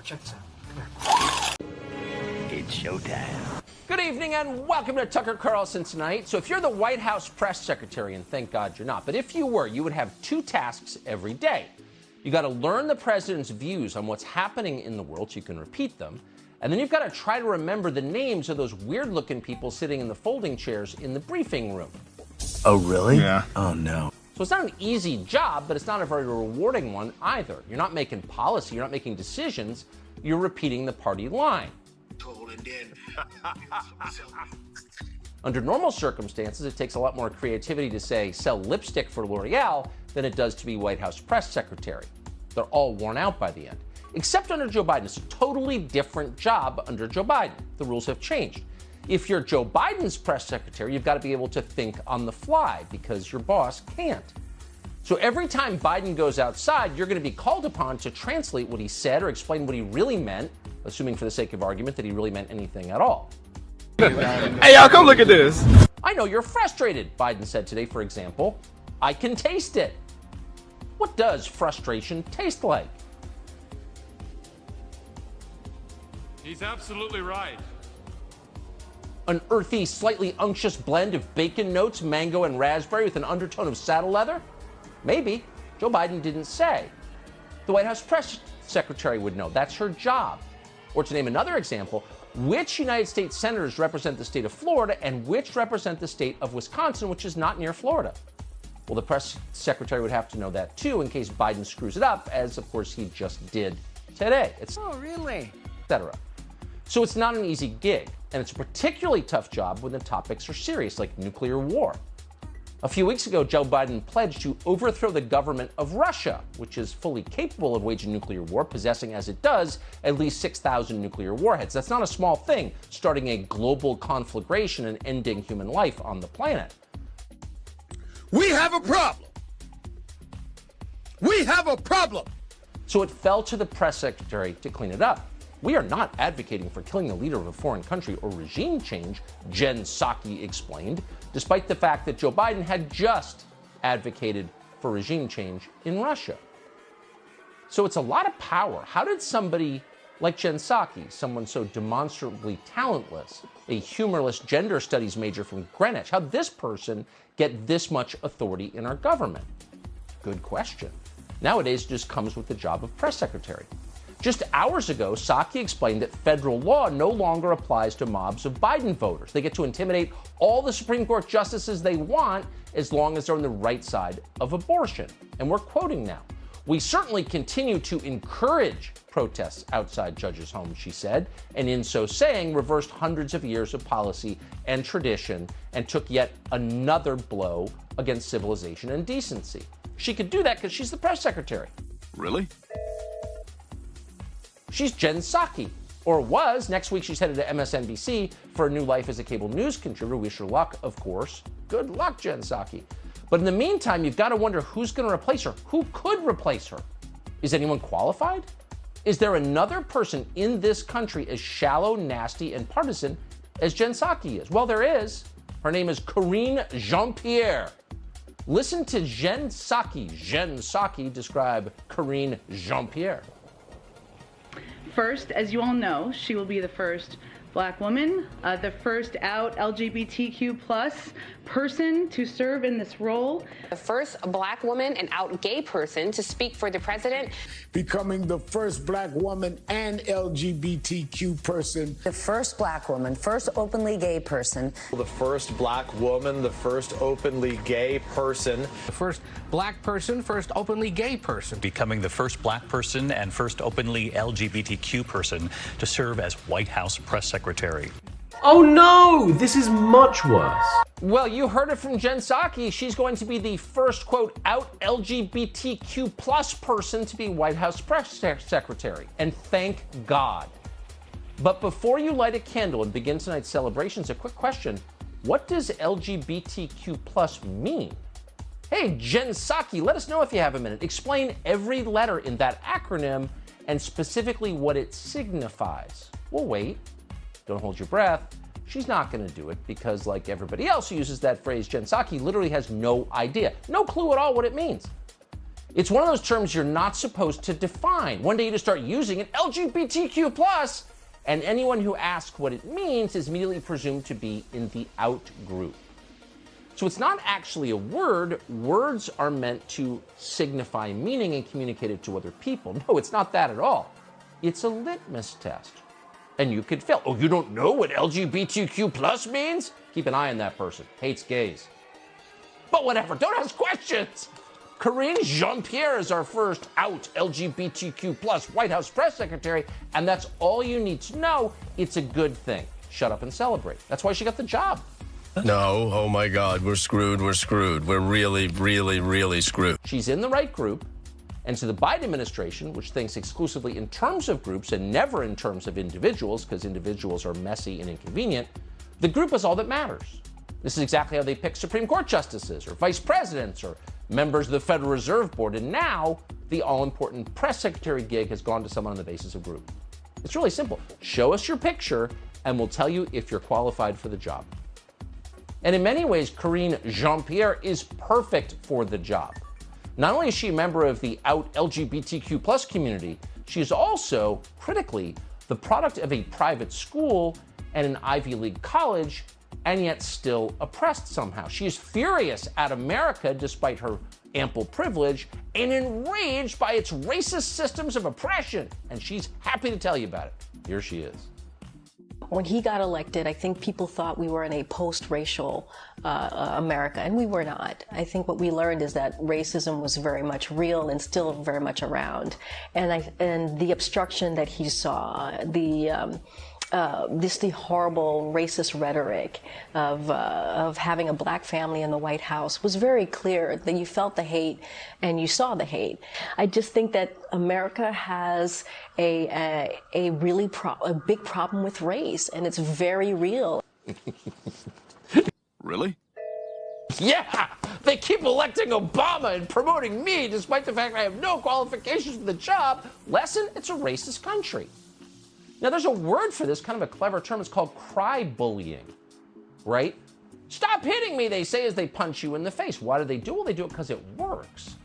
check this out. Come here. It's showtime. Good evening and welcome to Tucker Carlson Tonight. So if you're the White House press secretary, and thank God you're not, but if you were, you would have two tasks every day. You got to learn the president's views on what's happening in the world so you can repeat them. And then you've got to try to remember the names of those weird-looking people sitting in the folding chairs in the briefing room. Oh, really? Yeah. Oh, no. So it's not an easy job, but it's not a very rewarding one either. You're not making policy, you're not making decisions, you're repeating the party line. Under normal circumstances, it takes a lot more creativity to say sell lipstick for L'Oreal than it does to be White House press secretary. They're all worn out by the end. Except under Joe Biden. It's a totally different job under Joe Biden. The rules have changed. If you're Joe Biden's press secretary, you've got to be able to think on the fly because your boss can't. So every time Biden goes outside, you're going to be called upon to translate what he said or explain what he really meant, assuming for the sake of argument that he really meant anything at all. Hey, y'all, come look at this. I know you're frustrated, Biden said today, for example. I can taste it. What does frustration taste like? He's absolutely right. An earthy, slightly unctuous blend of bacon notes, mango, and raspberry with an undertone of saddle leather? Maybe. Joe Biden didn't say. The White House press secretary would know. That's her job. Or to name another example, which United States senators represent the state of Florida and which represent the state of Wisconsin, which is not near Florida? Well, the press secretary would have to know that too in case Biden screws it up, as of course he just did today. Oh, really? Etc. So it's not an easy gig, and it's a particularly tough job when the topics are serious, like nuclear war. A few weeks ago, Joe Biden pledged to overthrow the government of Russia, which is fully capable of waging nuclear war, possessing, as it does, at least 6,000 nuclear warheads. That's not a small thing, starting a global conflagration and ending human life on the planet. We have a problem. We have a problem. So it fell to the press secretary to clean it up. We are not advocating for killing the leader of a foreign country or regime change, Jen Psaki explained, despite the fact that Joe Biden had just advocated for regime change in Russia. So it's a lot of power. How did somebody like Jen Psaki, someone so demonstrably talentless, a humorless gender studies major from Greenwich, how'd this person get this much authority in our government? Good question. Nowadays, it just comes with the job of press secretary. Just hours ago, Psaki explained that federal law no longer applies to mobs of Biden voters. They get to intimidate all the Supreme Court justices they want as long as they're on the right side of abortion. And we're quoting now. We certainly continue to encourage protests outside judges' homes, she said, and in so saying, reversed hundreds of years of policy and tradition and took yet another blow against civilization and decency. She could do that because she's the press secretary. Really? She's Jen Psaki, or was. Next week, she's headed to MSNBC for a new life as a cable news contributor. Wish her luck, of course. Good luck, Jen Psaki. But in the meantime, you've got to wonder who's going to replace her. Who could replace her? Is anyone qualified? Is there another person in this country as shallow, nasty, and partisan as Jen Psaki is? Well, there is. Her name is Karine Jean-Pierre. Listen to Jen Psaki describe Karine Jean-Pierre. First, as you all know, she will be the first Black woman, the first out LGBTQ plus person to serve in this role. The first Black woman and out gay person to speak for the president. Becoming the first Black woman and LGBTQ person. The first Black woman, first openly gay person. The first Black woman, the first openly gay person. The first Black person, first openly gay person. Becoming the first Black person and first openly LGBTQ person to serve as White House press secretary. Oh no, this is much worse. Well, you heard it from Jen Psaki. She's going to be the first, quote, out LGBTQ plus person to be White House press secretary. And thank God. But before you light a candle and begin tonight's celebrations, a quick question. What does LGBTQ plus mean? Hey, Jen Psaki, let us know if you have a minute. Explain every letter in that acronym and specifically what it signifies. We'll wait. Don't hold your breath. She's not going to do it because, like everybody else who uses that phrase, Jen Psaki literally has no idea, no clue at all what it means. It's one of those terms you're not supposed to define. One day you just start using it, LGBTQ+, and anyone who asks what it means is immediately presumed to be in the out group. So it's not actually a word. Words are meant to signify meaning and communicate it to other people. No, it's not that at all. It's a litmus test. And you could fail. Oh, you don't know what LGBTQ+ means? Keep an eye on that person. Hates gays. But whatever, don't ask questions. Karine Jean-Pierre is our first out LGBTQ+ White House press secretary, and that's all you need to know. It's a good thing. Shut up and celebrate. That's why she got the job. No, oh my God, we're screwed, we're screwed. We're really, really, really screwed. She's in the right group, and to the Biden administration, which thinks exclusively in terms of groups and never in terms of individuals, because individuals are messy and inconvenient, the group is all that matters. This is exactly how they pick Supreme Court justices or vice presidents or members of the Federal Reserve Board, and now the all-important press secretary gig has gone to someone on the basis of group. It's really simple. Show us your picture, and we'll tell you if you're qualified for the job. And in many ways, Karine Jean-Pierre is perfect for the job. Not only is she a member of the out LGBTQ+ community, she is also, critically, the product of a private school and an Ivy League college, and yet still oppressed somehow. She is furious at America despite her ample privilege and enraged by its racist systems of oppression. And she's happy to tell you about it. Here she is. When he got elected, I think people thought we were in a post-racial America, and we were not. I think what we learned is that racism was very much real and still very much around. And the obstruction that he saw, the horrible racist rhetoric of having a black family in the White House was very clear, that you felt the hate and you saw the hate. I just think that America has a big problem with race, and it's very real. Really? Yeah, they keep electing Obama and promoting me despite the fact I have no qualifications for the job. Lesson, it's a racist country. Now, there's a word for this, kind of a clever term. It's called cry-bullying, right? Stop hitting me, they say as they punch you in the face. Why do they do it? Well, they do it because it works.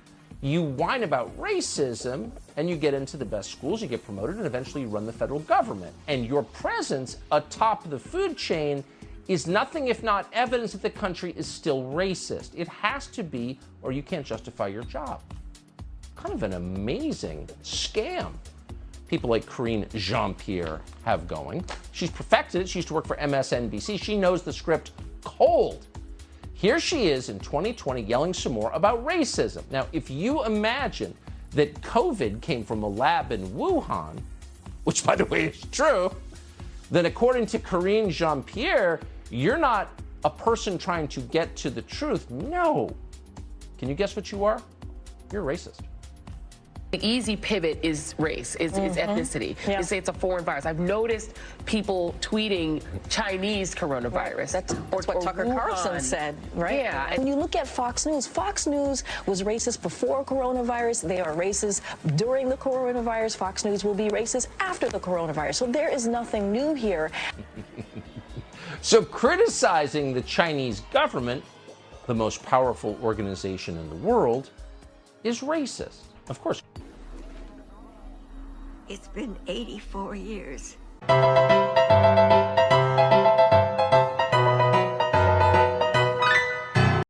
You whine about racism, and you get into the best schools, you get promoted, and eventually you run the federal government. And your presence atop the food chain is nothing if not evidence that the country is still racist. It has to be, or you can't justify your job. Kind of an amazing scam people like Karine Jean-Pierre have going. She's perfected it. She used to work for MSNBC. She knows the script cold. Here she is in 2020 yelling some more about racism. Now, if you imagine that COVID came from a lab in Wuhan, which, by the way, is true, then according to Karine Jean-Pierre, you're not a person trying to get to the truth. No. Can you guess what you are? You're racist. The easy pivot is race, is ethnicity. Yeah. You say it's a foreign virus. I've noticed people tweeting Chinese coronavirus. That's what Tucker Carlson said, right? Yeah. When you look at Fox News was racist before coronavirus. They are racist during the coronavirus. Fox News will be racist after the coronavirus. So there is nothing new here. So criticizing the Chinese government, the most powerful organization in the world, is racist. Of course. It's been 84 years